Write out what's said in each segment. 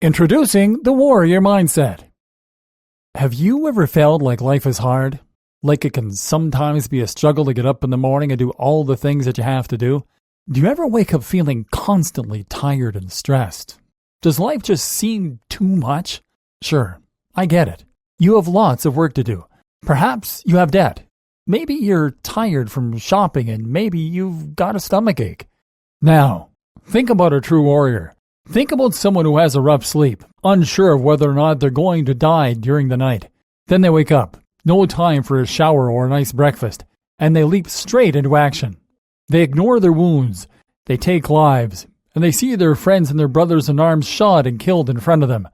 Introducing the warrior mindset. Have you ever felt like life is hard? Like it can sometimes be a struggle to get up in the morning and do all the things that you have to do? Do you ever wake up feeling constantly tired and stressed? Does life just seem too much? Sure, I get it. You have lots of work to do. Perhaps you have debt. Maybe you're tired from shopping and maybe you've got a stomachache. Now, think about a true warrior. Think about someone who has a rough sleep, unsure of whether or not they're going to die during the night. Then they wake up, no time for a shower or a nice breakfast, and they leap straight into action. They ignore their wounds, they take lives, and they see their friends and their brothers in arms shot and killed in front of them.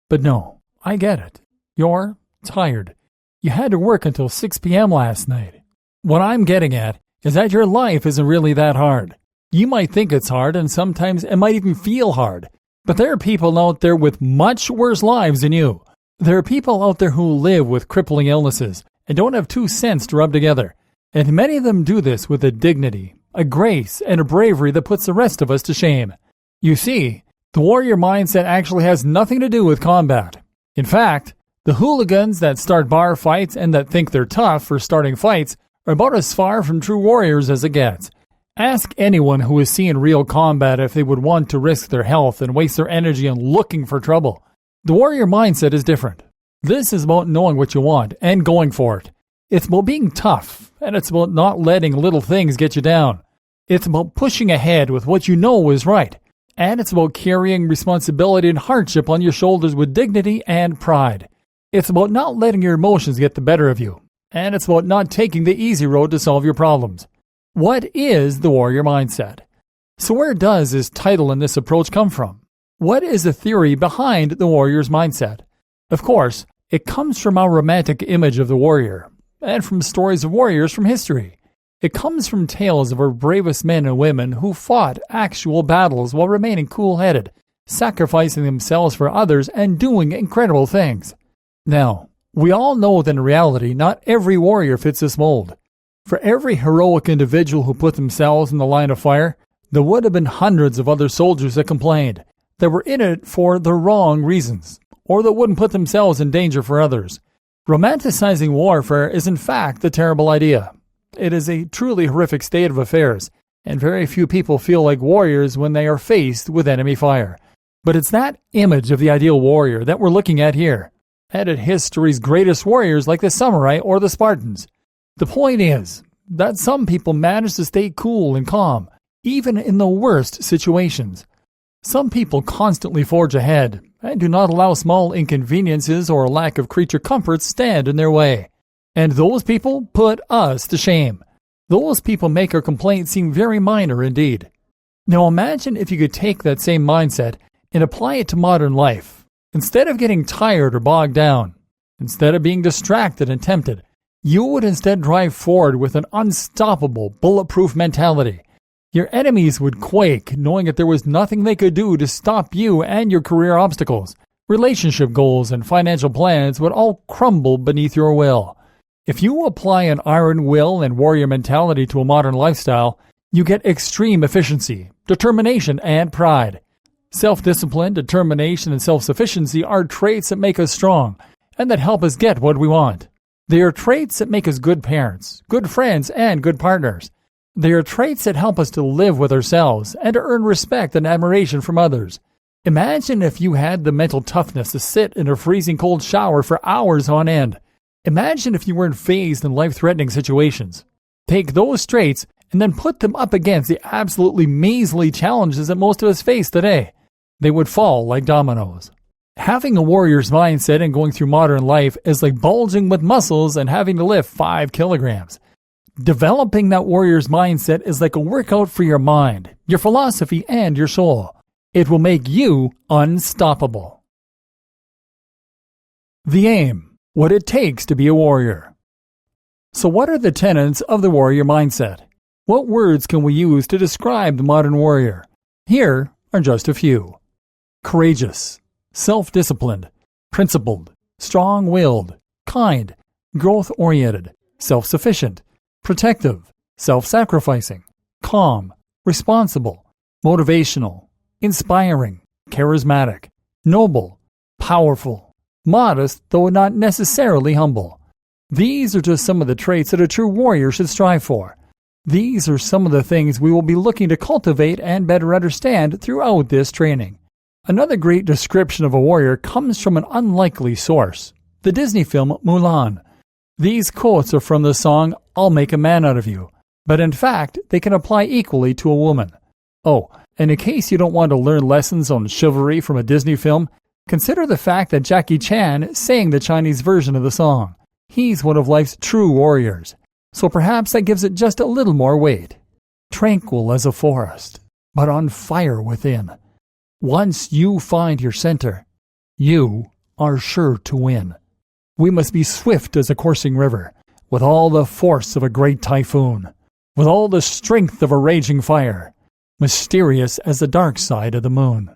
But no, I get it. You're tired. You had to work until 6 p.m. last night. What I'm getting at is that your life isn't really that hard. You might think it's hard, and sometimes it might even feel hard. But there are people out there with much worse lives than you. There are people out there who live with crippling illnesses and don't have 2 cents to rub together. And many of them do this with a dignity, a grace, and a bravery that puts the rest of us to shame. You see, the warrior mindset actually has nothing to do with combat. In fact, the hooligans that start bar fights and that think they're tough for starting fights are about as far from true warriors as it gets. Ask anyone who has seen real combat if they would want to risk their health and waste their energy on looking for trouble. The warrior mindset is different. This is about knowing what you want and going for it. It's about being tough, and it's about not letting little things get you down. It's about pushing ahead with what you know is right. And it's about carrying responsibility and hardship on your shoulders with dignity and pride. It's about not letting your emotions get the better of you. And it's about not taking the easy road to solve your problems. What is the warrior mindset? So where does this title and this approach come from? What is the theory behind the warrior's mindset? Of course, it comes from our romantic image of the warrior, and from stories of warriors from history. It comes from tales of our bravest men and women who fought actual battles while remaining cool-headed, sacrificing themselves for others and doing incredible things. Now, we all know that in reality, not every warrior fits this mold. For every heroic individual who put themselves in the line of fire, there would have been hundreds of other soldiers that complained, that were in it for the wrong reasons, or that wouldn't put themselves in danger for others. Romanticizing warfare is in fact a terrible idea. It is a truly horrific state of affairs, and very few people feel like warriors when they are faced with enemy fire. But it's that image of the ideal warrior that we're looking at here, and at history's greatest warriors like the samurai or the Spartans. The point is that some people manage to stay cool and calm, even in the worst situations. Some people constantly forge ahead and do not allow small inconveniences or lack of creature comforts stand in their way. And those people put us to shame. Those people make our complaints seem very minor indeed. Now imagine if you could take that same mindset and apply it to modern life. Instead of getting tired or bogged down, instead of being distracted and tempted, you would instead drive forward with an unstoppable, bulletproof mentality. Your enemies would quake knowing that there was nothing they could do to stop you and your career obstacles. Relationship goals and financial plans would all crumble beneath your will. If you apply an iron will and warrior mentality to a modern lifestyle, you get extreme efficiency, determination, and pride. Self-discipline, determination, and self-sufficiency are traits that make us strong and that help us get what we want. They are traits that make us good parents, good friends, and good partners. They are traits that help us to live with ourselves and to earn respect and admiration from others. Imagine if you had the mental toughness to sit in a freezing cold shower for hours on end. Imagine if you weren't faced in life-threatening situations. Take those traits and then put them up against the absolutely measly challenges that most of us face today. They would fall like dominoes. Having a warrior's mindset and going through modern life is like bulging with muscles and having to lift 5 kilograms. Developing that warrior's mindset is like a workout for your mind, your philosophy, and your soul. It will make you unstoppable. The aim, what it takes to be a warrior. So what are the tenets of the warrior mindset? What words can we use to describe the modern warrior? Here are just a few. Courageous, self-disciplined, principled, strong-willed, kind, growth-oriented, self-sufficient, protective, self-sacrificing, calm, responsible, motivational, inspiring, charismatic, noble, powerful, modest, though not necessarily humble. These are just some of the traits that a true warrior should strive for. These are some of the things we will be looking to cultivate and better understand throughout this training. Another great description of a warrior comes from an unlikely source, the Disney film Mulan. These quotes are from the song "I'll Make a Man Out of You," but in fact, they can apply equally to a woman. Oh, and in case you don't want to learn lessons on chivalry from a Disney film, consider the fact that Jackie Chan sang the Chinese version of the song. He's one of life's true warriors, so perhaps that gives it just a little more weight. Tranquil as a forest, but on fire within. Once you find your center, you are sure to win. We must be swift as a coursing river, with all the force of a great typhoon, with all the strength of a raging fire, mysterious as the dark side of the moon.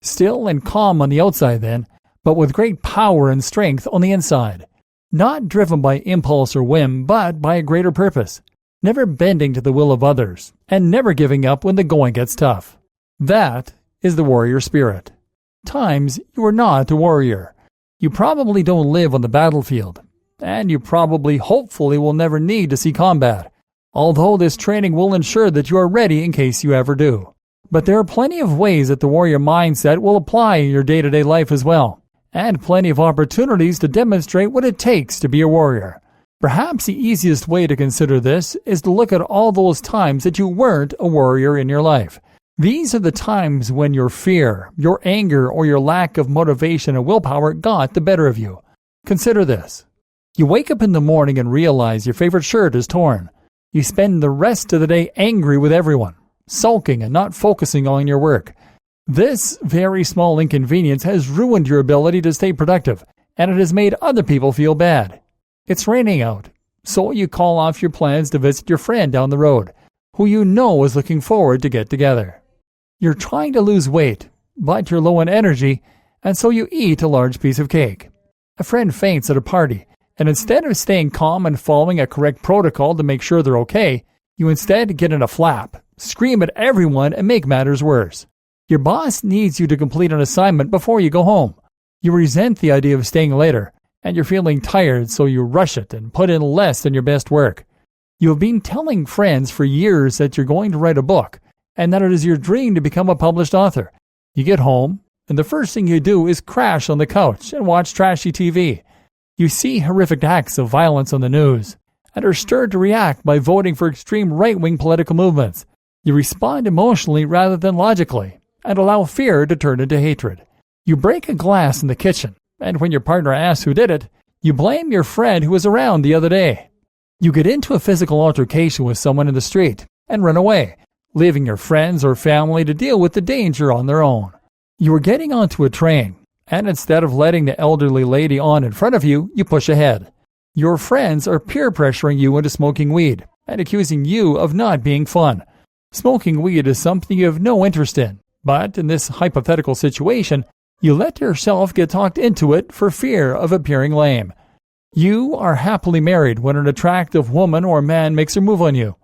Still and calm on the outside then, but with great power and strength on the inside. Not driven by impulse or whim, but by a greater purpose. Never bending to the will of others, and never giving up when the going gets tough. That is the warrior spirit. Times you are not a warrior. You probably don't live on the battlefield, and you probably hopefully will never need to see combat, although this training will ensure that you are ready in case you ever do. But there are plenty of ways that the warrior mindset will apply in your day-to-day life as well, and plenty of opportunities to demonstrate what it takes to be a warrior. Perhaps the easiest way to consider this is to look at all those times that you weren't a warrior in your life. These are the times when your fear, your anger, or your lack of motivation and willpower got the better of you. Consider this. You wake up in the morning and realize your favorite shirt is torn. You spend the rest of the day angry with everyone, sulking and not focusing on your work. This very small inconvenience has ruined your ability to stay productive, and it has made other people feel bad. It's raining out, so you call off your plans to visit your friend down the road, who you know is looking forward to get together. You're trying to lose weight, but you're low on energy, and so you eat a large piece of cake. A friend faints at a party, and instead of staying calm and following a correct protocol to make sure they're okay, you instead get in a flap, scream at everyone, and make matters worse. Your boss needs you to complete an assignment before you go home. You resent the idea of staying later, and you're feeling tired, so you rush it and put in less than your best work. You have been telling friends for years that you're going to write a book, and that it is your dream to become a published author. You get home, and the first thing you do is crash on the couch and watch trashy TV. You see horrific acts of violence on the news, and are stirred to react by voting for extreme right-wing political movements. You respond emotionally rather than logically, and allow fear to turn into hatred. You break a glass in the kitchen, and when your partner asks who did it, you blame your friend who was around the other day. You get into a physical altercation with someone in the street and run away, leaving your friends or family to deal with the danger on their own. You are getting onto a train, and instead of letting the elderly lady on in front of you, you push ahead. Your friends are peer pressuring you into smoking weed and accusing you of not being fun. Smoking weed is something you have no interest in, but in this hypothetical situation, you let yourself get talked into it for fear of appearing lame. You are happily married when an attractive woman or man makes a move on you.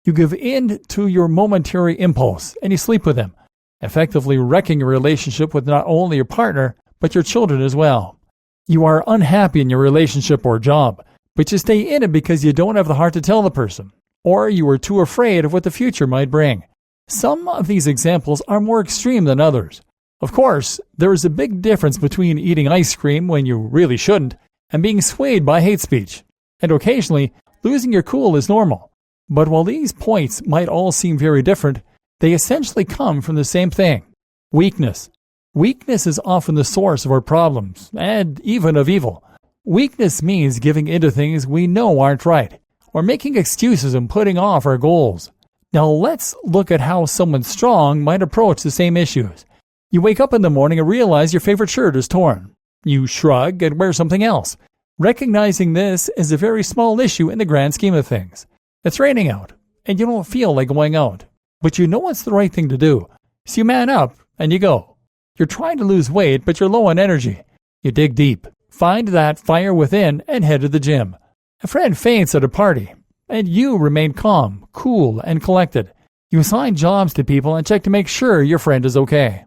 You give in to your momentary impulse and you sleep with him, effectively wrecking your relationship with not only your partner, but your children as well. You are unhappy in your relationship or job, but you stay in it because you don't have the heart to tell the person, or you are too afraid of what the future might bring. Some of these examples are more extreme than others. Of course, there is a big difference between eating ice cream when you really shouldn't and being swayed by hate speech. And occasionally, losing your cool is normal. But while these points might all seem very different, they essentially come from the same thing: weakness. Weakness is often the source of our problems, and even of evil. Weakness means giving into things we know aren't right, or making excuses and putting off our goals. Now let's look at how someone strong might approach the same issues. You wake up in the morning and realize your favorite shirt is torn. You shrug and wear something else, recognizing this is a very small issue in the grand scheme of things. It's raining out, and you don't feel like going out, but you know it's the right thing to do. So you man up, and you go. You're trying to lose weight, but you're low on energy. You dig deep, find that fire within, and head to the gym. A friend faints at a party, and you remain calm, cool, and collected. You assign jobs to people and check to make sure your friend is okay.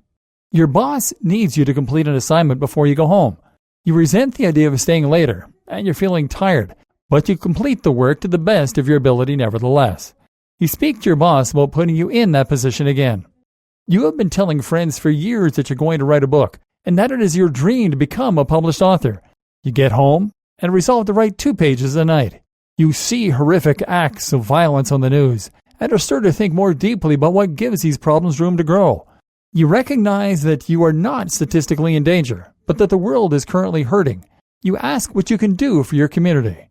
Your boss needs you to complete an assignment before you go home. You resent the idea of staying later, and you're feeling tired, but you complete the work to the best of your ability nevertheless. You speak to your boss about putting you in that position again. You have been telling friends for years that you're going to write a book, and that it is your dream to become a published author. You get home and resolve to write 2 pages a night. You see horrific acts of violence on the news, and are stirred to think more deeply about what gives these problems room to grow. You recognize that you are not statistically in danger, but that the world is currently hurting. You ask what you can do for your community.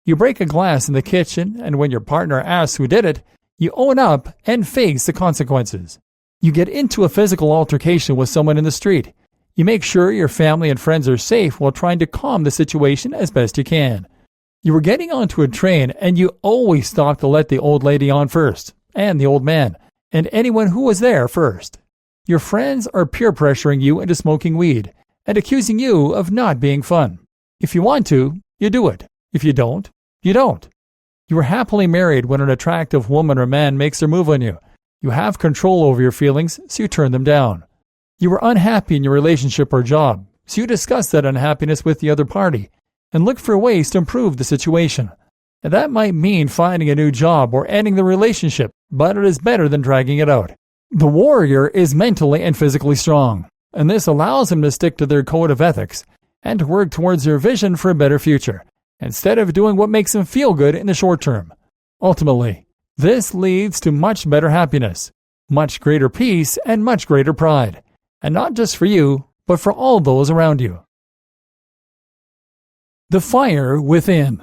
You break a glass in the kitchen, and when your partner asks who did it, you own up and face the consequences. You get into a physical altercation with someone in the street. You make sure your family and friends are safe while trying to calm the situation as best you can. You were getting onto a train, and you always stop to let the old lady on first, and the old man, and anyone who was there first. Your friends are peer pressuring you into smoking weed and accusing you of not being fun. If you want to, you do it. If you don't, you don't. You are happily married when an attractive woman or man makes their move on you. You have control over your feelings, so you turn them down. You are unhappy in your relationship or job, so you discuss that unhappiness with the other party and look for ways to improve the situation. And that might mean finding a new job or ending the relationship, but it is better than dragging it out. The warrior is mentally and physically strong, and this allows them to stick to their code of ethics and to work towards their vision for a better future, instead of doing what makes them feel good in the short term. Ultimately, this leads to much better happiness, much greater peace, and much greater pride, and not just for you, but for all those around you. The fire within.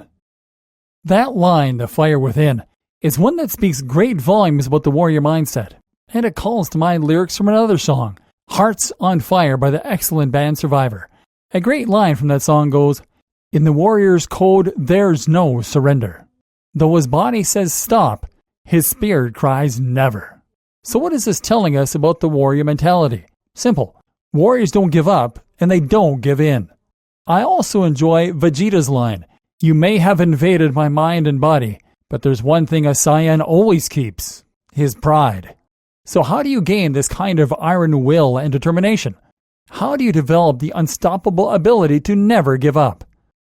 That line, the fire within, is one that speaks great volumes about the warrior mindset, and it calls to mind lyrics from another song, Hearts on Fire by the excellent band Survivor. A great line from that song goes, "In the warrior's code, there's no surrender. Though his body says stop, his spirit cries never." So what is this telling us about the warrior mentality? Simple. Warriors don't give up, and they don't give in. I also enjoy Vegeta's line, "You may have invaded my mind and body, but there's one thing a Saiyan always keeps, his pride." So how do you gain this kind of iron will and determination? How do you develop the unstoppable ability to never give up?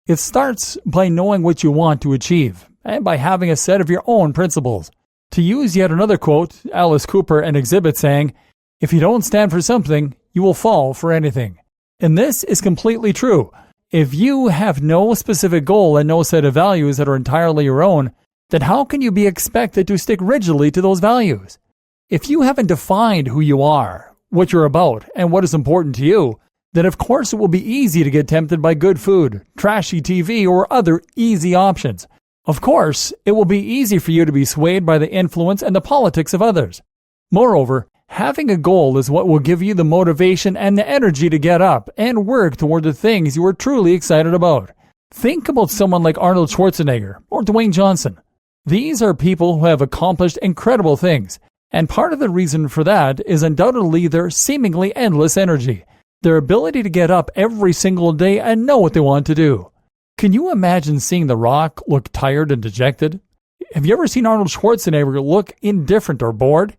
It starts by knowing what you want to achieve, and by having a set of your own principles. To use yet another quote, Alice Cooper and Exhibit saying, "If you don't stand for something, you will fall for anything." And this is completely true. If you have no specific goal and no set of values that are entirely your own, then how can you be expected to stick rigidly to those values? If you haven't defined who you are, what you're about, and what is important to you, then of course it will be easy to get tempted by good food, trashy TV, or other easy options. Of course, it will be easy for you to be swayed by the influence and the politics of others. Moreover, having a goal is what will give you the motivation and the energy to get up and work toward the things you are truly excited about. Think about someone like Arnold Schwarzenegger or Dwayne Johnson. These are people who have accomplished incredible things, and part of the reason for that is undoubtedly their seemingly endless energy, their ability to get up every single day and know what they want to do. Can you imagine seeing The Rock look tired and dejected? Have you ever seen Arnold Schwarzenegger look indifferent or bored?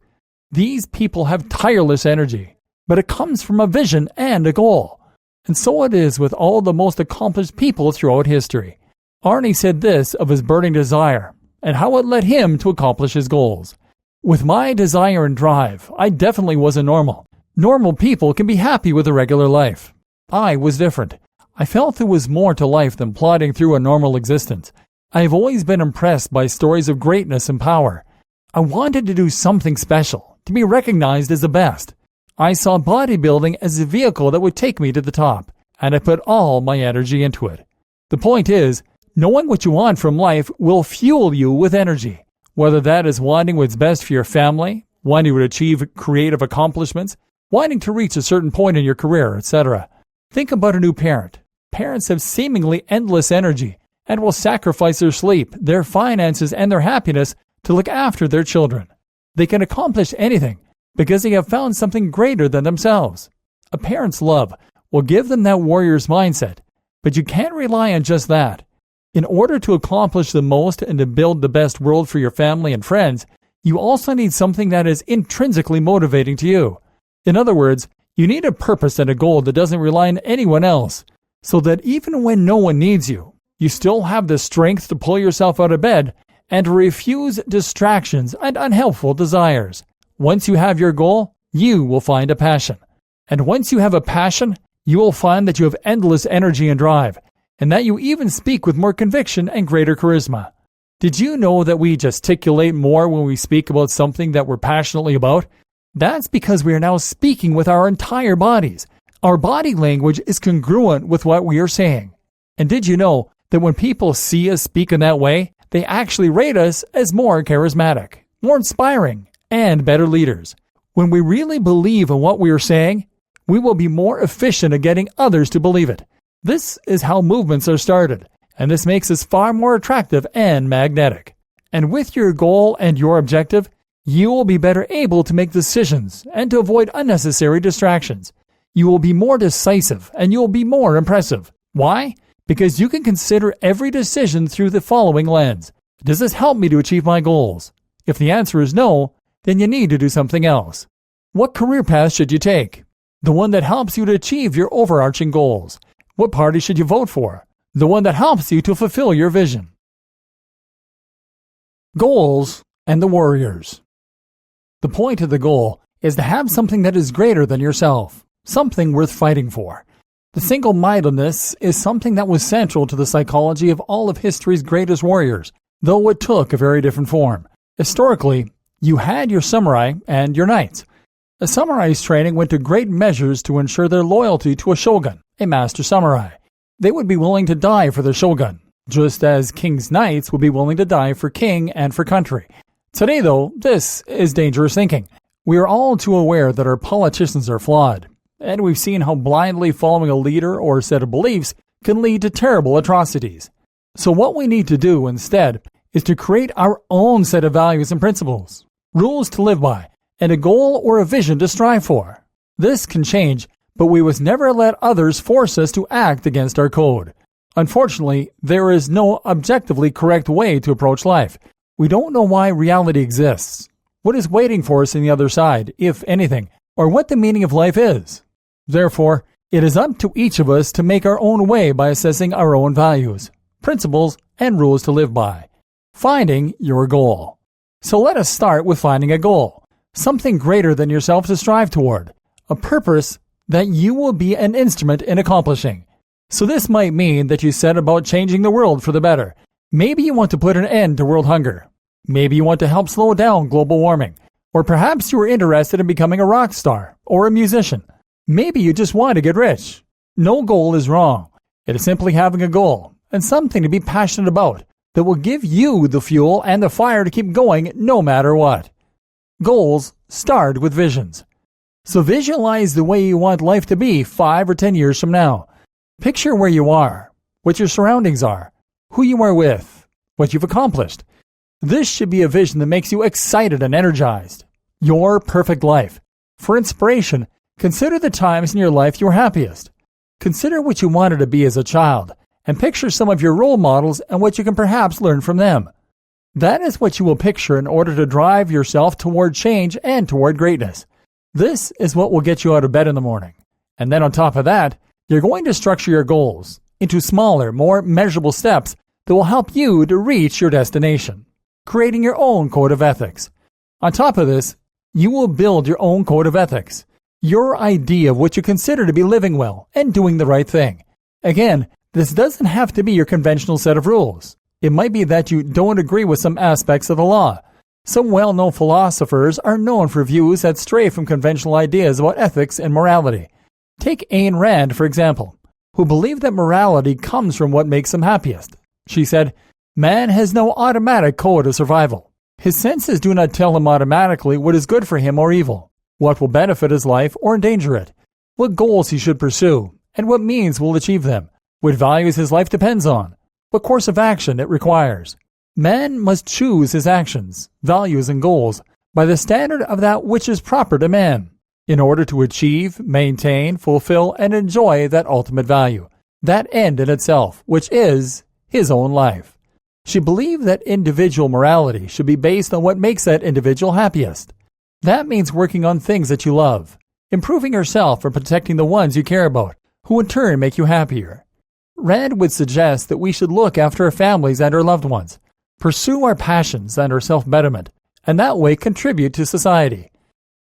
These people have tireless energy, but it comes from a vision and a goal. And so it is with all the most accomplished people throughout history. Arnie said this of his burning desire and how it led him to accomplish his goals. "With my desire and drive, I definitely wasn't normal. Normal people can be happy with a regular life. I was different. I felt there was more to life than plodding through a normal existence. I have always been impressed by stories of greatness and power. I wanted to do something special, to be recognized as the best. I saw bodybuilding as a vehicle that would take me to the top, and I put all my energy into it." The point is, knowing what you want from life will fuel you with energy, whether that is wanting what's best for your family, wanting to achieve creative accomplishments, wanting to reach a certain point in your career, etc. Think about a new parent. Parents have seemingly endless energy and will sacrifice their sleep, their finances, and their happiness to look after their children. They can accomplish anything because they have found something greater than themselves. A parent's love will give them that warrior's mindset, but you can't rely on just that. In order to accomplish the most and to build the best world for your family and friends, you also need something that is intrinsically motivating to you. In other words, You need a purpose and a goal that doesn't rely on anyone else, so that even when no one needs you, you still have the strength to pull yourself out of bed and to refuse distractions and unhelpful desires. Once you have your goal, you will find a passion. And once you have a passion, you will find that you have endless energy and drive, and that you even speak with more conviction and greater charisma. Did you know that we gesticulate more when we speak about something that we're passionately about? That's because we are now speaking with our entire bodies. Our body language is congruent with what we are saying. And did you know that when people see us speak in that way, they actually rate us as more charismatic, more inspiring, and better leaders? When we really believe in what we are saying, we will be more efficient at getting others to believe it. This is how movements are started, and this makes us far more attractive and magnetic. And with your goal and your objective, you will be better able to make decisions and to avoid unnecessary distractions. You will be more decisive and you will be more impressive. Why? Because you can consider every decision through the following lens. Does this help me to achieve my goals? If the answer is no, then you need to do something else. What career path should you take? The one that helps you to achieve your overarching goals. What party should you vote for? The one that helps you to fulfill your vision. Goals and the warriors. The point of the goal is to have something that is greater than yourself, something worth fighting for. The single-mindedness is something that was central to the psychology of all of history's greatest warriors, though it took a very different form. Historically, you had your samurai and your knights. A samurai's training went to great measures to ensure their loyalty to a shogun, a master samurai. They would be willing to die for their shogun, just as king's knights would be willing to die for king and for country. Today, though, this is dangerous thinking. We are all too aware that our politicians are flawed, and we've seen how blindly following a leader or a set of beliefs can lead to terrible atrocities. So what we need to do instead is to create our own set of values and principles, rules to live by, and a goal or a vision to strive for. This can change, but we must never let others force us to act against our code. Unfortunately, there is no objectively correct way to approach life. We don't know why reality exists, what is waiting for us on the other side, if anything, or what the meaning of life is. Therefore, it is up to each of us to make our own way by assessing our own values, principles, and rules to live by. Finding your goal. So let us start with finding a goal, something greater than yourself to strive toward, a purpose that you will be an instrument in accomplishing. So this might mean that you set about changing the world for the better. Maybe you want to put an end to world hunger. Maybe you want to help slow down global warming. Or perhaps you are interested in becoming a rock star or a musician. Maybe you just want to get rich. No goal is wrong. It is simply having a goal and something to be passionate about that will give you the fuel and the fire to keep going no matter what. Goals start with visions. So visualize the way you want life to be 5 or 10 years from now. Picture where you are, what your surroundings are, who you are with, what you've accomplished. This should be a vision that makes you excited and energized. Your perfect life. For inspiration, consider the times in your life you were happiest. Consider what you wanted to be as a child, and picture some of your role models and what you can perhaps learn from them. That is what you will picture in order to drive yourself toward change and toward greatness. This is what will get you out of bed in the morning. And then on top of that, you're going to structure your goals into smaller, more measurable steps that will help you to reach your destination, creating your own code of ethics. On top of this, you will build your own code of ethics, your idea of what you consider to be living well and doing the right thing. Again, this doesn't have to be your conventional set of rules. It might be that you don't agree with some aspects of the law. Some well-known philosophers are known for views that stray from conventional ideas about ethics and morality. Take Ayn Rand, for example, who believed that morality comes from what makes him happiest. She said, "Man has no automatic code of survival. His senses do not tell him automatically what is good for him or evil, what will benefit his life or endanger it, what goals he should pursue, and what means will achieve them, what values his life depends on, what course of action it requires. Man must choose his actions, values, and goals by the standard of that which is proper to man, in order to achieve, maintain, fulfill, and enjoy that ultimate value, that end in itself, which is his own life." She believed that individual morality should be based on what makes that individual happiest. That means working on things that you love. improving yourself or protecting the ones you care about, who in turn make you happier. Rand would suggest that we should look after our families and our loved ones, pursue our passions and our self-betterment, and that way contribute to society.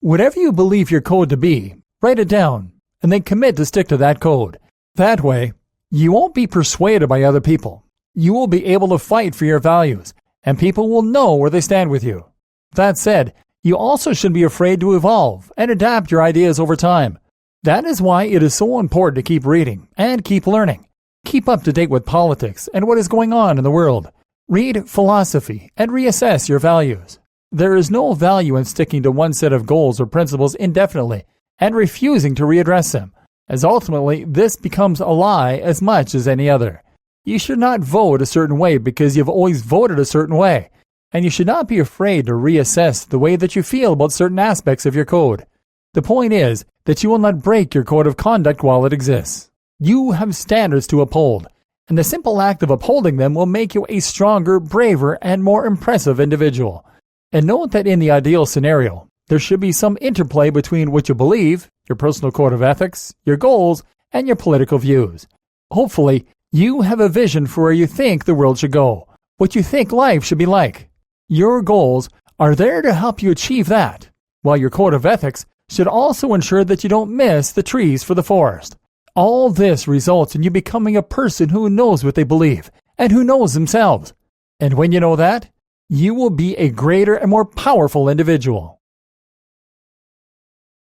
Whatever you believe your code to be, write it down, and then commit to stick to that code. That way, you won't be persuaded by other people. You will be able to fight for your values, and people will know where they stand with you. That said, you also shouldn't be afraid to evolve and adapt your ideas over time. That is why it is so important to keep reading and keep learning. Keep up to date with politics and what is going on in the world. Read philosophy and reassess your values. There is no value in sticking to one set of goals or principles indefinitely and refusing to readdress them, as ultimately this becomes a lie as much as any other. You should not vote a certain way because you've always voted a certain way, and you should not be afraid to reassess the way that you feel about certain aspects of your code. The point is that you will not break your code of conduct while it exists. You have standards to uphold, and the simple act of upholding them will make you a stronger, braver, and more impressive individual. And note that in the ideal scenario, there should be some interplay between what you believe, your personal code of ethics, your goals, and your political views. Hopefully, you have a vision for where you think the world should go, what you think life should be like. Your goals are there to help you achieve that, while your code of ethics should also ensure that you don't miss the trees for the forest. All this results in you becoming a person who knows what they believe and who knows themselves. And when you know that, you will be a greater and more powerful individual.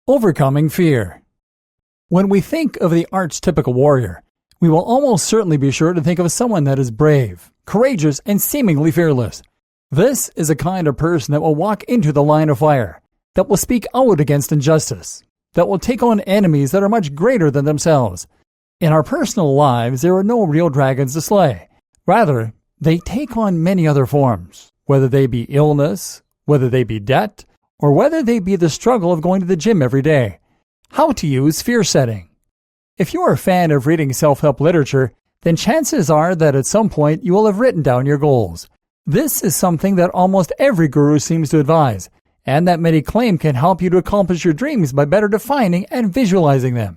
Overcoming fear. When we think of the archetypical warrior, we will almost certainly be sure to think of someone that is brave, courageous, and seemingly fearless. This is a kind of person that will walk into the line of fire, that will speak out against injustice, that will take on enemies that are much greater than themselves. In our personal lives, there are no real dragons to slay. Rather, they take on many other forms, whether they be illness, whether they be debt, or whether they be the struggle of going to the gym every day. How to use fear setting. If you are a fan of reading self-help literature, then chances are that at some point you will have written down your goals. This is something that almost every guru seems to advise, and that many claim can help you to accomplish your dreams by better defining and visualizing them.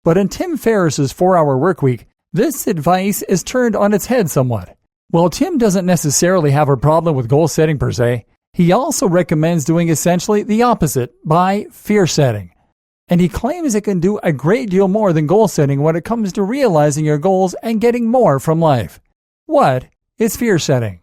But in Tim Ferriss's 4-Hour Workweek, this advice is turned on its head somewhat. While Tim doesn't necessarily have a problem with goal setting per se, he also recommends doing essentially the opposite by fear setting. And he claims it can do a great deal more than goal setting when it comes to realizing your goals and getting more from life. What is fear setting?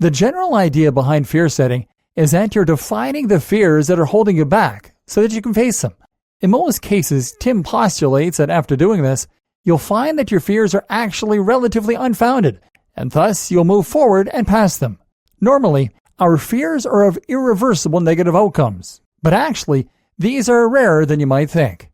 The general idea behind fear setting is that you're defining the fears that are holding you back so that you can face them. In most cases, Tim postulates that after doing this, you'll find that your fears are actually relatively unfounded, and thus you'll move forward and past them. Normally, our fears are of irreversible negative outcomes, but actually, these are rarer than you might think.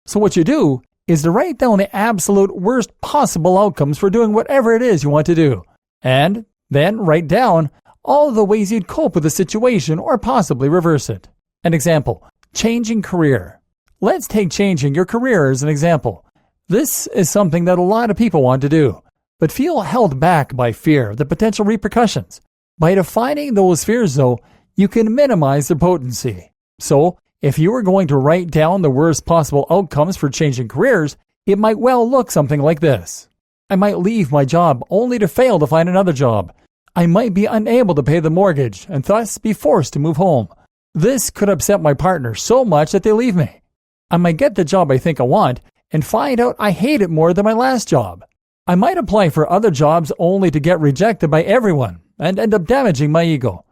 So what you do is to write down the absolute worst possible outcomes for doing whatever it is you want to do, and then write down all the ways you'd cope with the situation or possibly reverse it. An example, changing career. Let's take changing your career as an example. This is something that a lot of people want to do, but feel held back by fear of the potential repercussions. By defining those fears, though, you can minimize their potency. So, if you were going to write down the worst possible outcomes for changing careers, it might well look something like this. I might leave my job only to fail to find another job. I might be unable to pay the mortgage and thus be forced to move home. This could upset my partner so much that they leave me. I might get the job I think I want and find out I hate it more than my last job. I might apply for other jobs only to get rejected by everyone and end up damaging my ego.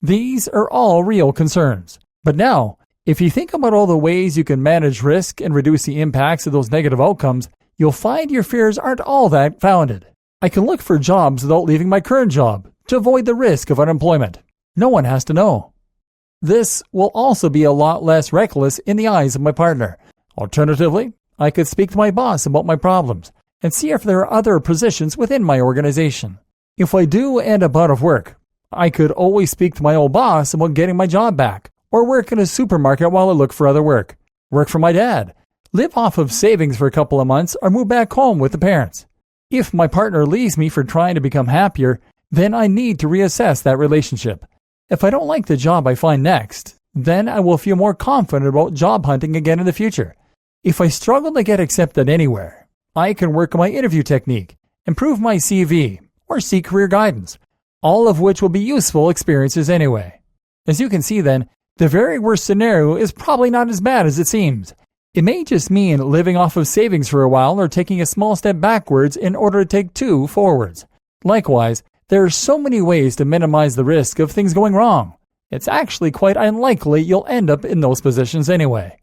These are all real concerns. But now, if you think about all the ways you can manage risk and reduce the impacts of those negative outcomes, you'll find your fears aren't all that founded. I can look for jobs without leaving my current job to avoid the risk of unemployment. No one has to know. This will also be a lot less reckless in the eyes of my partner. Alternatively, I could speak to my boss about my problems and see if there are other positions within my organization. If I do end up out of work, I could always speak to my old boss about getting my job back, or work in a supermarket while I look for other work. Work for my dad. Live off of savings for a couple of months or move back home with the parents. If my partner leaves me for trying to become happier, then I need to reassess that relationship. If I don't like the job I find next, Then I will feel more confident about job hunting again in the future. If I struggle to get accepted anywhere, I can work on my interview technique, improve my CV, or seek career guidance, all of which will be useful experiences anyway. As you can see then, the very worst scenario is probably not as bad as it seems. It may just mean living off of savings for a while or taking a small step backwards in order to take two forwards. Likewise, there are so many ways to minimize the risk of things going wrong. It's actually quite unlikely you'll end up in those positions anyway.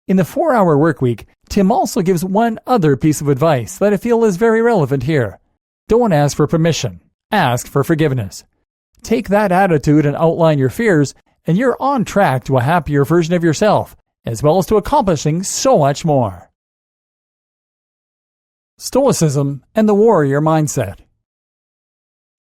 In the 4-Hour Workweek, Tim also gives one other piece of advice that I feel is very relevant here. Don't ask for permission. Ask for forgiveness. Take that attitude and outline your fears, and you're on track to a happier version of yourself, as well as to accomplishing so much more. Stoicism and the warrior mindset.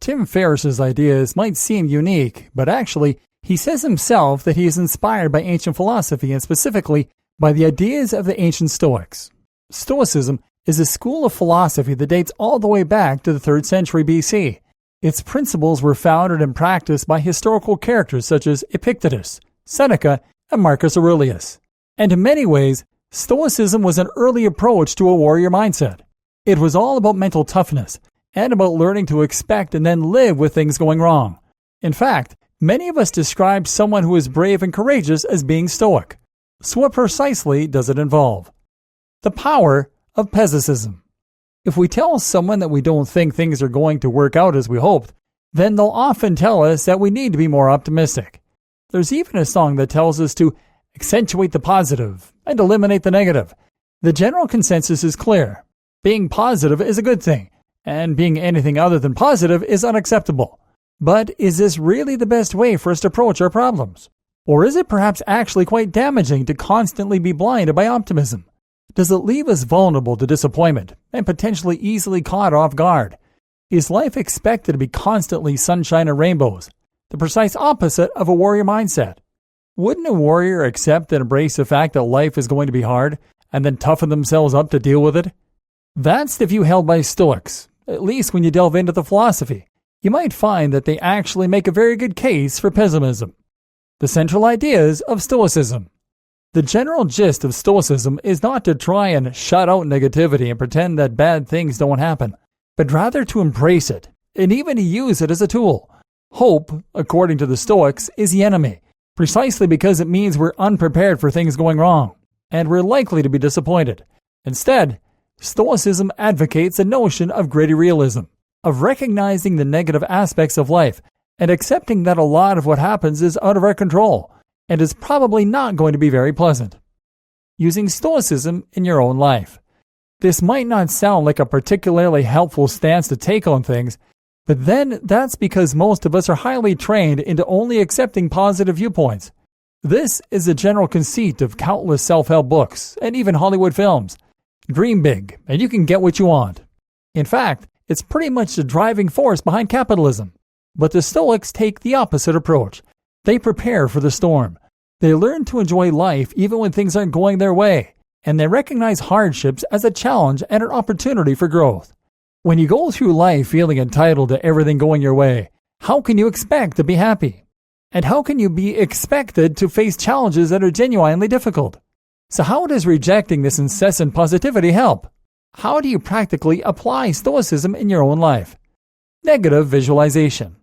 Tim Ferriss's ideas might seem unique, but actually, he says himself that he is inspired by ancient philosophy and specifically by the ideas of the ancient Stoics. Stoicism is a school of philosophy that dates all the way back to the 3rd century BC. Its principles were founded and practiced by historical characters such as Epictetus, Seneca, and Marcus Aurelius. And in many ways, Stoicism was an early approach to a warrior mindset. It was all about mental toughness and about learning to expect and then live with things going wrong. In fact, many of us describe someone who is brave and courageous as being stoic. So what precisely does it involve? The power of pessimism. If we tell someone that we don't think things are going to work out as we hoped, then they'll often tell us that we need to be more optimistic. There's even a song that tells us to accentuate the positive and eliminate the negative. The general consensus is clear. Being positive is a good thing, and being anything other than positive is unacceptable. But is this really the best way for us to approach our problems? Or is it perhaps actually quite damaging to constantly be blinded by optimism? Does it leave us vulnerable to disappointment and potentially easily caught off guard? Is life expected to be constantly sunshine and rainbows, the precise opposite of a warrior mindset? Wouldn't a warrior accept and embrace the fact that life is going to be hard and then toughen themselves up to deal with it? That's the view held by Stoics, at least when you delve into the philosophy. You might find that they actually make a very good case for pessimism. The central ideas of Stoicism. The general gist of Stoicism is not to try and shut out negativity and pretend that bad things don't happen, but rather to embrace it, and even to use it as a tool. Hope, according to the Stoics, is the enemy, precisely because it means we're unprepared for things going wrong, and we're likely to be disappointed. Instead, Stoicism advocates a notion of gritty realism, of recognizing the negative aspects of life, and accepting that a lot of what happens is out of our control, and is probably not going to be very pleasant. Using Stoicism in your own life. This might not sound like a particularly helpful stance to take on things, but then that's because most of us are highly trained into only accepting positive viewpoints. This is the general conceit of countless self-help books and even Hollywood films. Dream big, and you can get what you want. In fact, it's pretty much the driving force behind capitalism. But the Stoics take the opposite approach. They prepare for the storm. They learn to enjoy life even when things aren't going their way, and they recognize hardships as a challenge and an opportunity for growth. When you go through life feeling entitled to everything going your way, how can you expect to be happy? And how can you be expected to face challenges that are genuinely difficult? So how does rejecting this incessant positivity help? How do you practically apply Stoicism in your own life? Negative visualization.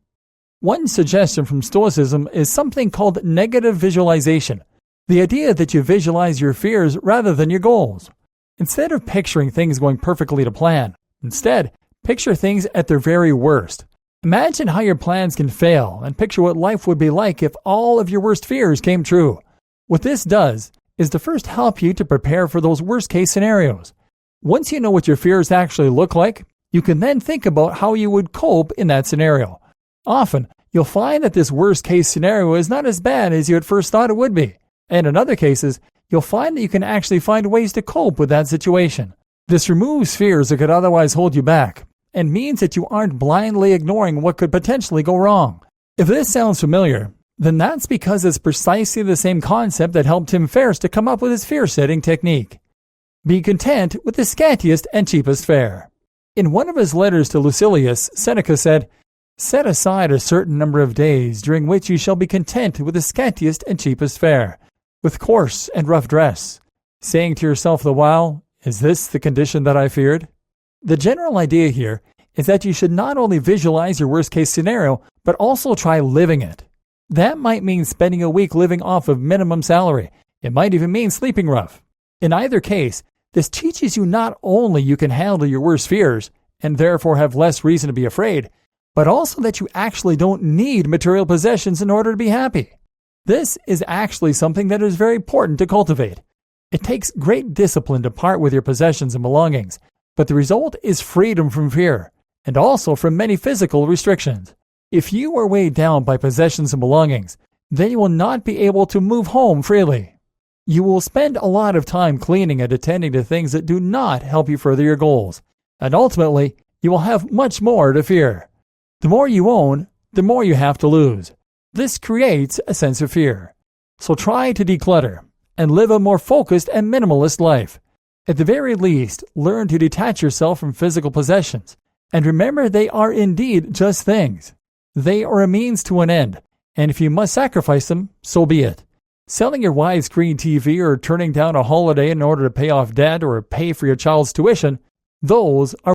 One suggestion from Stoicism is something called negative visualization, the idea that you visualize your fears rather than your goals. Instead of picturing things going perfectly to plan, instead, picture things at their very worst. Imagine how your plans can fail and picture what life would be like if all of your worst fears came true. What this does is to first help you to prepare for those worst-case scenarios. Once you know what your fears actually look like, you can then think about how you would cope in that scenario. Often, you'll find that this worst-case scenario is not as bad as you at first thought it would be. And in other cases, you'll find that you can actually find ways to cope with that situation. This removes fears that could otherwise hold you back, and means that you aren't blindly ignoring what could potentially go wrong. If this sounds familiar, then that's because it's precisely the same concept that helped Tim Ferriss to come up with his fear-setting technique. Be content with the scantiest and cheapest fare. In one of his letters to Lucilius, Seneca said, Set aside a certain number of days during which you shall be content with the scantiest and cheapest fare, with coarse and rough dress, saying to yourself the while, "Is this the condition that I feared?" The general idea here is that you should not only visualize your worst case scenario, but also try living it. That might mean spending a week living off of minimum salary. It might even mean sleeping rough. In either case, this teaches you not only you can handle your worst fears, and therefore have less reason to be afraid, but also that you actually don't need material possessions in order to be happy. This is actually something that is very important to cultivate. It takes great discipline to part with your possessions and belongings, but the result is freedom from fear, and also from many physical restrictions. If you are weighed down by possessions and belongings, then you will not be able to move home freely. You will spend a lot of time cleaning and attending to things that do not help you further your goals, and ultimately, you will have much more to fear. The more you own, the more you have to lose. This creates a sense of fear. So try to declutter and live a more focused and minimalist life. At the very least, learn to detach yourself from physical possessions, and remember they are indeed just things. They are a means to an end, and if you must sacrifice them, so be it. Selling your widescreen TV or turning down a holiday in order to pay off debt or pay for your child's tuition, those are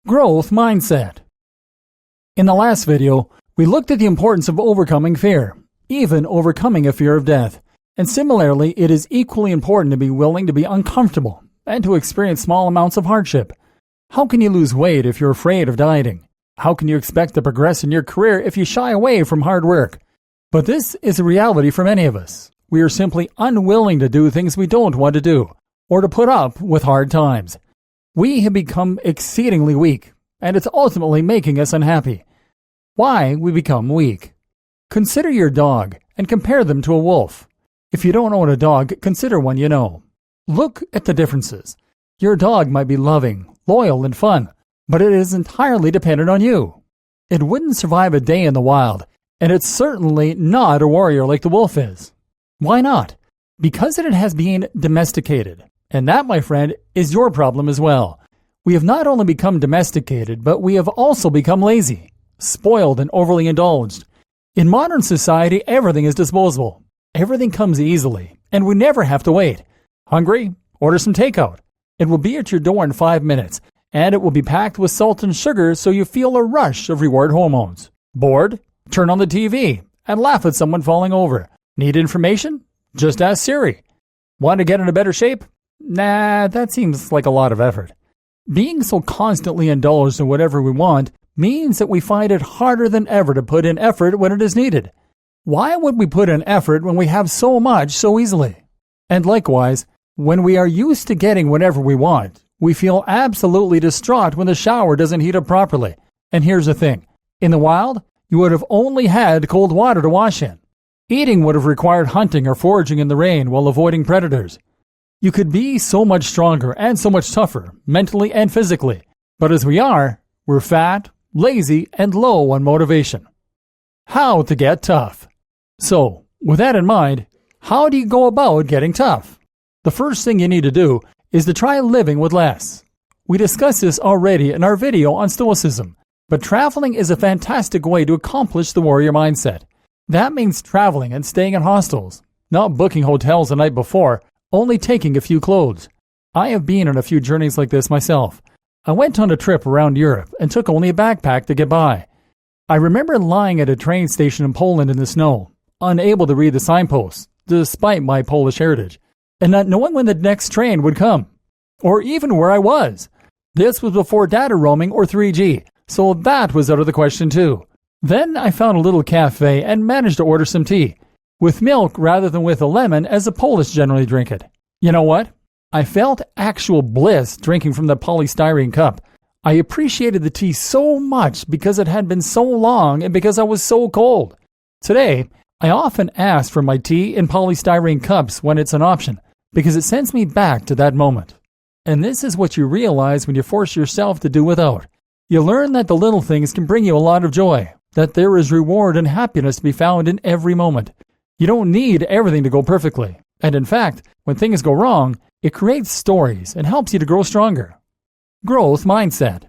Growth mindset. In the last video, we looked at the importance of overcoming fear, even overcoming a fear of death. And similarly, it is equally important to be willing to be uncomfortable and to experience small amounts of hardship. How can you lose weight if you're afraid of dieting? How can you expect to progress in your career if you shy away from hard work? But this is a reality for many of us. We are simply unwilling to do things we don't want to do, or to put up with hard times. We have become exceedingly weak, and it's ultimately making us unhappy. Why we become weak? Consider your dog and compare them to a wolf. If you don't own a dog, consider one you know. Look at the differences. Your dog might be loving, loyal, and fun, but it is entirely dependent on you. It wouldn't survive a day in the wild, and it's certainly not a warrior like the wolf is. Why not? Because it has been domesticated. And that, my friend, is your problem as well. We have not only become domesticated, but we have also become lazy, spoiled, and overly indulged. In modern society, everything is disposable. Everything comes easily, and we never have to wait. Hungry? Order some takeout. It will be at your door in 5 minutes, and it will be packed with salt and sugar so you feel a rush of reward hormones. Bored? Turn on the TV and laugh at someone falling over. Need information? Just ask Siri. Want to get in a better shape? Nah, that seems like a lot of effort. Being so constantly indulged in whatever we want means that we find it harder than ever to put in effort when it is needed. Why would we put in effort when we have so much so easily? And likewise, when we are used to getting whatever we want, we feel absolutely distraught when the shower doesn't heat up properly. And here's the thing. In the wild, you would have only had cold water to wash in. Eating would have required hunting or foraging in the rain while avoiding predators. You could be so much stronger and so much tougher, mentally and physically. But as we are, we're fat, lazy, and low on motivation. How to get tough. So, with that in mind, how do you go about getting tough? The first thing you need to do is to try living with less. We discussed this already in our video on Stoicism, but traveling is a fantastic way to accomplish the warrior mindset. That means traveling and staying in hostels, not booking hotels the night before, only taking a few clothes. I have been on a few journeys like this myself. I went on a trip around Europe and took only a backpack to get by. I remember lying at a train station in Poland in the snow, unable to read the signposts, despite my Polish heritage, and not knowing when the next train would come, or even where I was. This was before data roaming or 3G, so that was out of the question too. Then I found a little cafe and managed to order some tea, with milk rather than with a lemon as the Polish generally drink it. You know what? I felt actual bliss drinking from the polystyrene cup. I appreciated the tea so much because it had been so long and because I was so cold. Today, I often ask for my tea in polystyrene cups when it's an option, because it sends me back to that moment. And this is what you realize when you force yourself to do without. You learn that the little things can bring you a lot of joy, that there is reward and happiness to be found in every moment. You don't need everything to go perfectly. And in fact, when things go wrong, it creates stories and helps you to grow stronger. Growth mindset.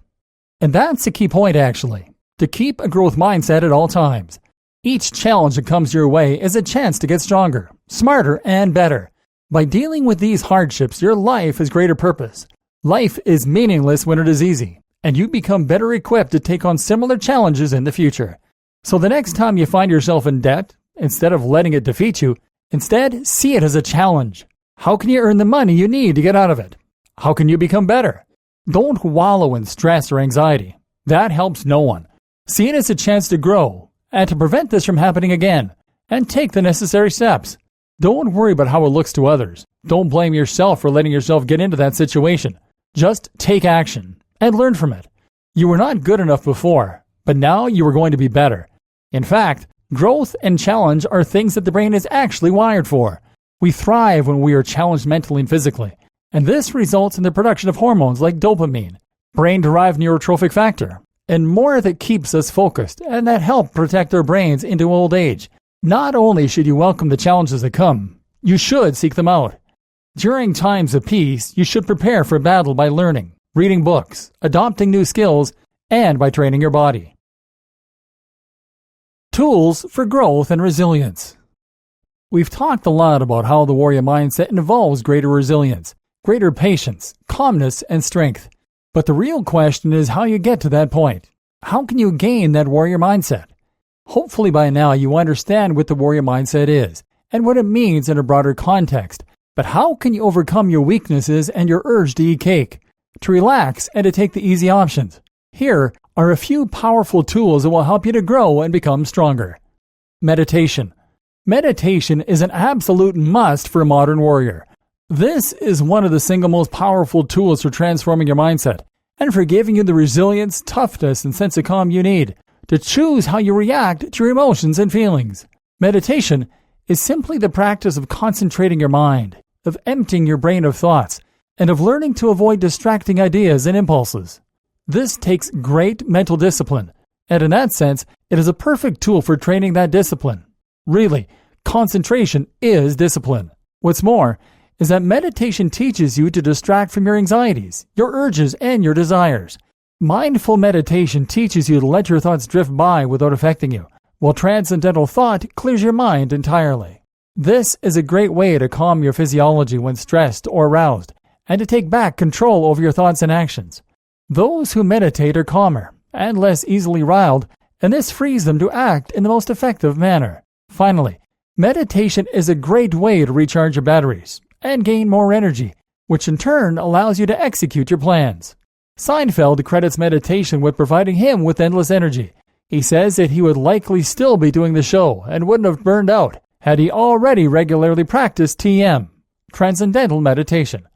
And that's the key point actually, to keep a growth mindset at all times. Each challenge that comes your way is a chance to get stronger, smarter, and better. By dealing with these hardships, your life has greater purpose. Life is meaningless when it is easy, and you become better equipped to take on similar challenges in the future. So the next time you find yourself in debt, instead of letting it defeat you, instead see it as a challenge. How can you earn the money you need to get out of it? How can you become better? Don't wallow in stress or anxiety. That helps no one. See it as a chance to grow and to prevent this from happening again, and take the necessary steps. Don't worry about how it looks to others. Don't blame yourself for letting yourself get into that situation. Just take action and learn from it. You were not good enough before, but now you are going to be better. In fact, growth and challenge are things that the brain is actually wired for. We thrive when we are challenged mentally and physically, and this results in the production of hormones like dopamine, brain-derived neurotrophic factor, and more that keeps us focused and that help protect our brains into old age. Not only should you welcome the challenges that come, you should seek them out. During times of peace, you should prepare for battle by learning, reading books, adopting new skills, and by training your body. Tools for growth and resilience. We've talked a lot about how the warrior mindset involves greater resilience, greater patience, calmness, and strength. But the real question is how you get to that point. How can you gain that warrior mindset? Hopefully by now you understand what the warrior mindset is and what it means in a broader context. But how can you overcome your weaknesses and your urge to eat cake, to relax, and to take the easy options? Here are a few powerful tools that will help you to grow and become stronger. Meditation. Meditation is an absolute must for a modern warrior. This is one of the single most powerful tools for transforming your mindset and for giving you the resilience, toughness, and sense of calm you need to choose how you react to your emotions and feelings. Meditation is simply the practice of concentrating your mind, of emptying your brain of thoughts, and of learning to avoid distracting ideas and impulses. This takes great mental discipline, and in that sense, it is a perfect tool for training that discipline. Really, concentration is discipline. What's more, is that meditation teaches you to distract from your anxieties, your urges, and your desires. Mindful meditation teaches you to let your thoughts drift by without affecting you, while transcendental thought clears your mind entirely. This is a great way to calm your physiology when stressed or aroused, and to take back control over your thoughts and actions. Those who meditate are calmer and less easily riled, and this frees them to act in the most effective manner. Finally, meditation is a great way to recharge your batteries and gain more energy, which in turn allows you to execute your plans. Seinfeld credits meditation with providing him with endless energy. He says that he would likely still be doing the show and wouldn't have burned out had he already regularly practiced TM, Transcendental Meditation.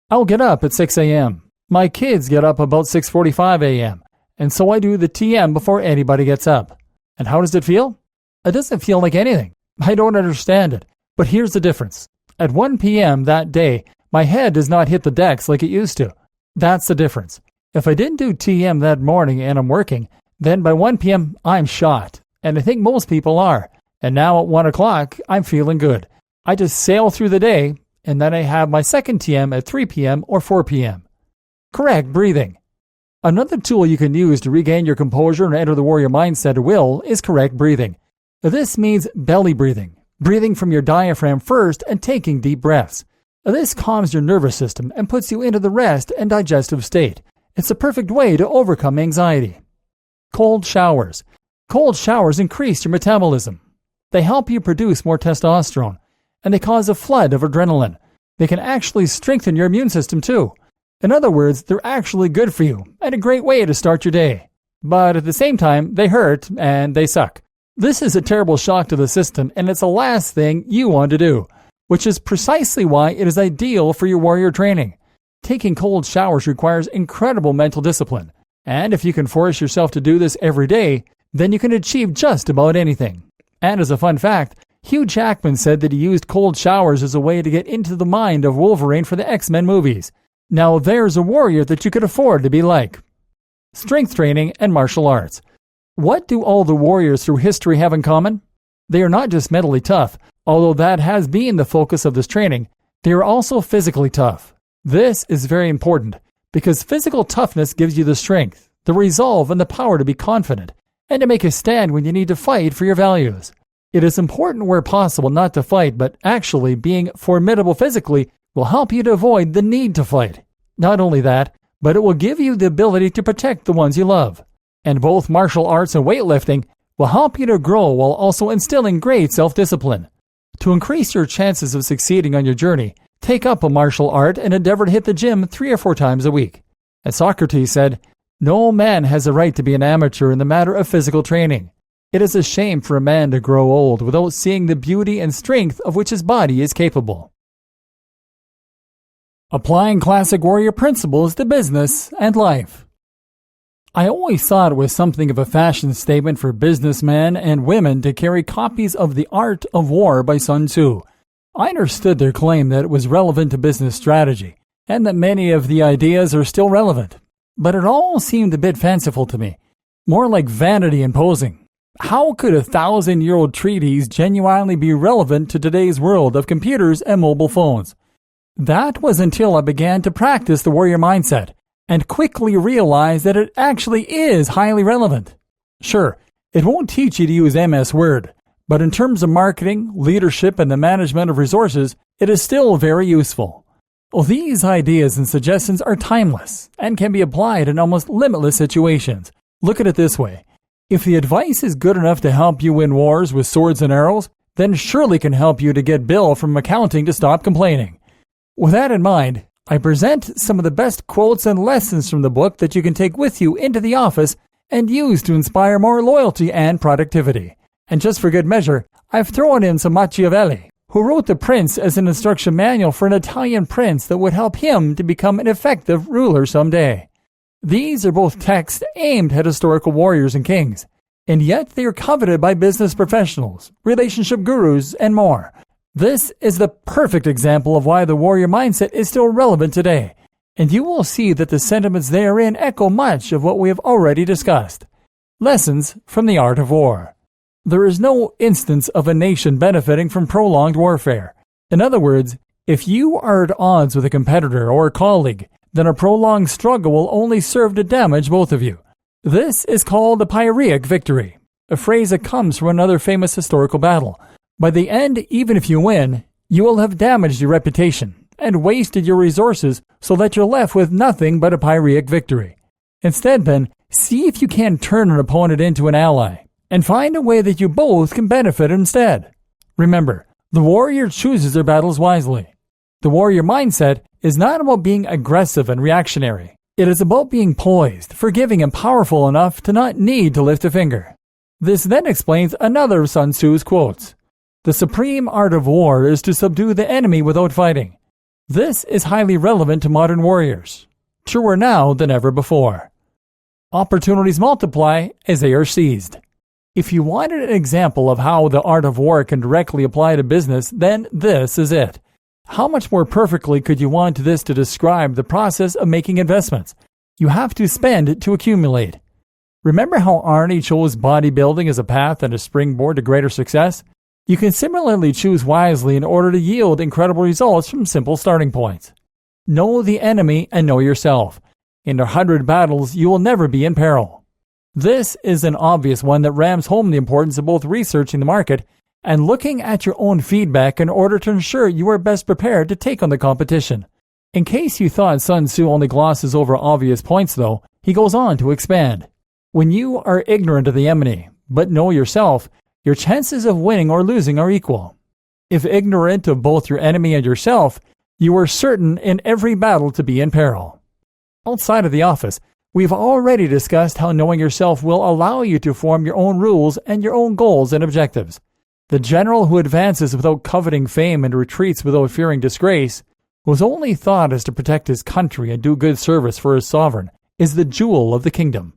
I'll get up at 6 a.m. My kids get up about 6:45 a.m., and so I do the TM before anybody gets up. And how does it feel? It doesn't feel like anything. I don't understand it, but here's the difference. At 1 p.m. that day, my head does not hit the decks like it used to. That's the difference. If I didn't do TM that morning and I'm working, then by 1 p.m. I'm shot, and I think most people are. And now at 1 o'clock, I'm feeling good. I just sail through the day, and then I have my second TM at 3 p.m. or 4 p.m. Correct breathing. Another tool you can use to regain your composure and enter the warrior mindset at will is correct breathing. This means belly breathing. Breathing from your diaphragm first and taking deep breaths. This calms your nervous system and puts you into the rest and digestive state. It's a perfect way to overcome anxiety. Cold showers. Cold showers increase your metabolism. They help you produce more testosterone, and they cause a flood of adrenaline. They can actually strengthen your immune system too. In other words, they're actually good for you and a great way to start your day. But at the same time, they hurt and they suck. This is a terrible shock to the system, and it's the last thing you want to do, which is precisely why it is ideal for your warrior training. Taking cold showers requires incredible mental discipline, and if you can force yourself to do this every day, then you can achieve just about anything. And as a fun fact, Hugh Jackman said that he used cold showers as a way to get into the mind of Wolverine for the X-Men movies. Now there's a warrior that you could afford to be like. Strength training and martial arts. What do all the warriors through history have in common? They are not just mentally tough, although that has been the focus of this training. They are also physically tough. This is very important because physical toughness gives you the strength, the resolve, and the power to be confident and to make a stand when you need to fight for your values. It is important where possible not to fight, but actually being formidable physically will help you to avoid the need to fight. Not only that, but it will give you the ability to protect the ones you love. And both martial arts and weightlifting will help you to grow while also instilling great self-discipline. To increase your chances of succeeding on your journey, take up a martial art and endeavor to hit the gym 3 or 4 times a week. As Socrates said, "No man has a right to be an amateur in the matter of physical training. It is a shame for a man to grow old without seeing the beauty and strength of which his body is capable." Applying classic warrior principles to business and life. I always thought it was something of a fashion statement for businessmen and women to carry copies of The Art of War by Sun Tzu. I understood their claim that it was relevant to business strategy, and that many of the ideas are still relevant. But it all seemed a bit fanciful to me, more like vanity and posing. How could a 1,000-year-old treatise genuinely be relevant to today's world of computers and mobile phones? That was until I began to practice the warrior mindset, and quickly realized that it actually is highly relevant. Sure, it won't teach you to use MS Word, but in terms of marketing, leadership, and the management of resources, it is still very useful. Well, these ideas and suggestions are timeless and can be applied in almost limitless situations. Look at it this way. If the advice is good enough to help you win wars with swords and arrows, then surely can help you to get Bill from accounting to stop complaining. With that in mind, I present some of the best quotes and lessons from the book that you can take with you into the office and use to inspire more loyalty and productivity. And just for good measure, I've thrown in some Machiavelli, who wrote The Prince as an instruction manual for an Italian prince that would help him to become an effective ruler someday. These are both texts aimed at historical warriors and kings, and yet they are coveted by business professionals, relationship gurus, and more. This is the perfect example of why the warrior mindset is still relevant today, and you will see that the sentiments therein echo much of what we have already discussed. Lessons from the art of war. There is no instance of a nation benefiting from prolonged warfare. In other words, if you are at odds with a competitor or a colleague, then a prolonged struggle will only serve to damage both of you. This is called a Pyrrhic victory, a phrase that comes from another famous historical battle. By the end, even if you win, you will have damaged your reputation and wasted your resources so that you're left with nothing but a Pyrrhic victory. Instead, then, see if you can turn an opponent into an ally and find a way that you both can benefit instead. Remember, the warrior chooses their battles wisely. The warrior mindset is not about being aggressive and reactionary. It is about being poised, forgiving, and powerful enough to not need to lift a finger. This then explains another of Sun Tzu's quotes. The supreme art of war is to subdue the enemy without fighting. This is highly relevant to modern warriors, truer now than ever before. Opportunities multiply as they are seized. If you wanted an example of how the art of war can directly apply to business, then this is it. How much more perfectly could you want this to describe the process of making investments? You have to spend to accumulate. Remember how Arnie chose bodybuilding as a path and a springboard to greater success? You can similarly choose wisely in order to yield incredible results from simple starting points. Know the enemy and know yourself. In 100 battles, you will never be in peril. This is an obvious one that rams home the importance of both researching the market and looking at your own feedback in order to ensure you are best prepared to take on the competition. In case you thought Sun Tzu only glosses over obvious points though, he goes on to expand. When you are ignorant of the enemy, but know yourself, your chances of winning or losing are equal. If ignorant of both your enemy and yourself, you are certain in every battle to be in peril. Outside of the office, we've already discussed how knowing yourself will allow you to form your own rules and your own goals and objectives. The general who advances without coveting fame and retreats without fearing disgrace, whose only thought is to protect his country and do good service for his sovereign, is the jewel of the kingdom.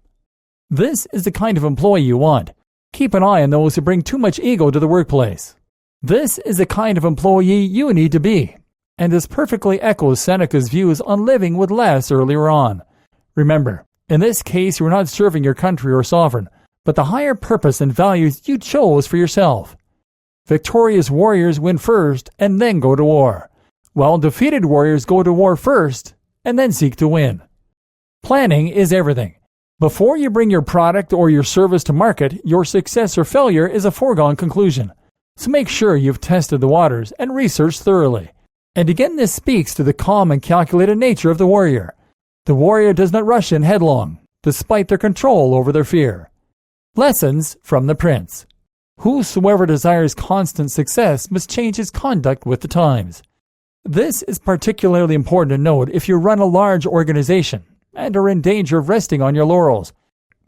This is the kind of employee you want. Keep an eye on those who bring too much ego to the workplace. This is the kind of employee you need to be, and this perfectly echoes Seneca's views on living with less earlier on. Remember, in this case you are not serving your country or sovereign, but the higher purpose and values you chose for yourself. Victorious warriors win first and then go to war, while defeated warriors go to war first and then seek to win. Planning is everything. Before you bring your product or your service to market, your success or failure is a foregone conclusion. So make sure you've tested the waters and researched thoroughly. And again, this speaks to the calm and calculated nature of the warrior. The warrior does not rush in headlong, despite their control over their fear. Lessons from the Prince. Whosoever desires constant success must change his conduct with the times. This is particularly important to note if you run a large organization and are in danger of resting on your laurels.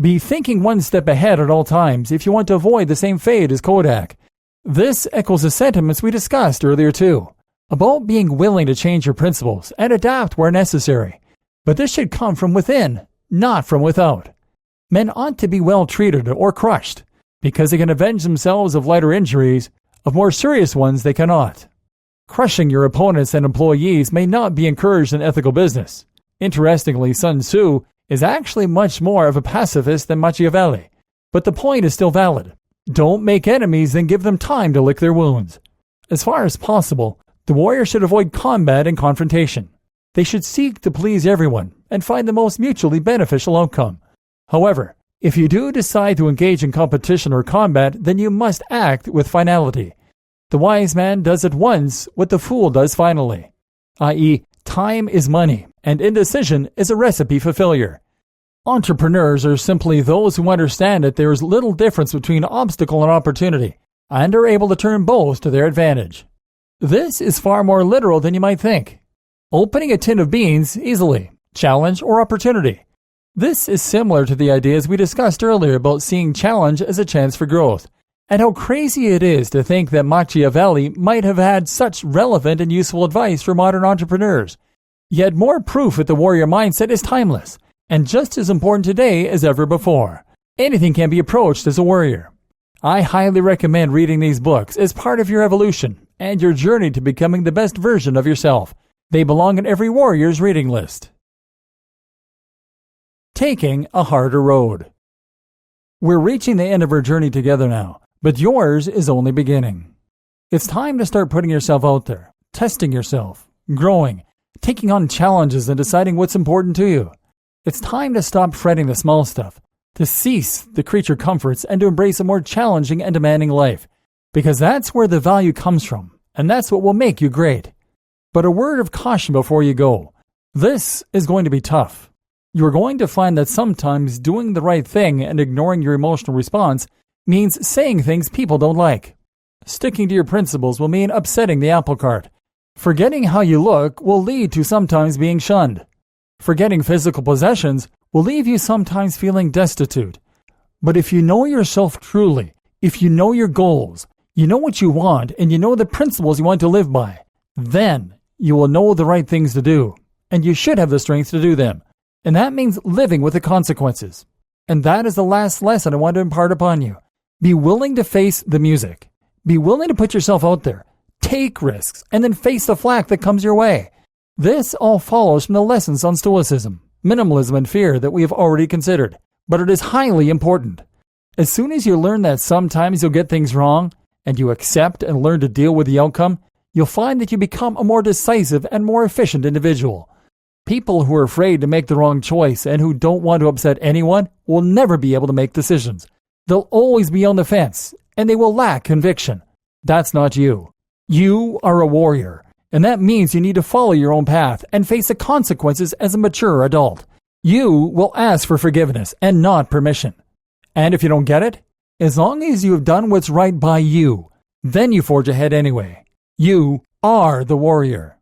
Be thinking one step ahead at all times if you want to avoid the same fate as Kodak. This echoes the sentiments we discussed earlier too, about being willing to change your principles and adapt where necessary. But this should come from within, not from without. Men ought to be well treated or crushed, because they can avenge themselves of lighter injuries, of more serious ones they cannot. Crushing your opponents and employees may not be encouraged in ethical business. Interestingly, Sun Tzu is actually much more of a pacifist than Machiavelli, but the point is still valid. Don't make enemies, then give them time to lick their wounds. As far as possible, the warrior should avoid combat and confrontation. They should seek to please everyone and find the most mutually beneficial outcome. However, if you do decide to engage in competition or combat, then you must act with finality. The wise man does at once what the fool does finally, i.e., Time is money, and indecision is a recipe for failure. Entrepreneurs are simply those who understand that there is little difference between obstacle and opportunity, and are able to turn both to their advantage. This is far more literal than you might think. Opening a tin of beans easily, challenge or opportunity. This is similar to the ideas we discussed earlier about seeing challenge as a chance for growth, and how crazy it is to think that Machiavelli might have had such relevant and useful advice for modern entrepreneurs. Yet more proof that the warrior mindset is timeless, and just as important today as ever before. Anything can be approached as a warrior. I highly recommend reading these books as part of your evolution and your journey to becoming the best version of yourself. They belong in every warrior's reading list. Taking a harder road. We're reaching the end of our journey together now, but yours is only beginning. It's time to start putting yourself out there, testing yourself, growing, taking on challenges and deciding what's important to you. It's time to stop fretting the small stuff, to cease the creature comforts and to embrace a more challenging and demanding life, because that's where the value comes from, and that's what will make you great. But a word of caution before you go. This is going to be tough. You're going to find that sometimes doing the right thing and ignoring your emotional response means saying things people don't like. Sticking to your principles will mean upsetting the apple cart. Forgetting how you look will lead to sometimes being shunned. Forgetting physical possessions will leave you sometimes feeling destitute. But if you know yourself truly, if you know your goals, you know what you want, and you know the principles you want to live by, then you will know the right things to do, and you should have the strength to do them. And that means living with the consequences. And that is the last lesson I want to impart upon you. Be willing to face the music. Be willing to put yourself out there. Take risks, and then face the flack that comes your way. This all follows from the lessons on Stoicism, minimalism, and fear that we have already considered. But it is highly important. As soon as you learn that sometimes you'll get things wrong, and you accept and learn to deal with the outcome, you'll find that you become a more decisive and more efficient individual. People who are afraid to make the wrong choice and who don't want to upset anyone will never be able to make decisions. They'll always be on the fence, and they will lack conviction. That's not you. You are a warrior, and that means you need to follow your own path and face the consequences as a mature adult. You will ask for forgiveness and not permission. And if you don't get it, as long as you have done what's right by you, then you forge ahead anyway. You are the warrior.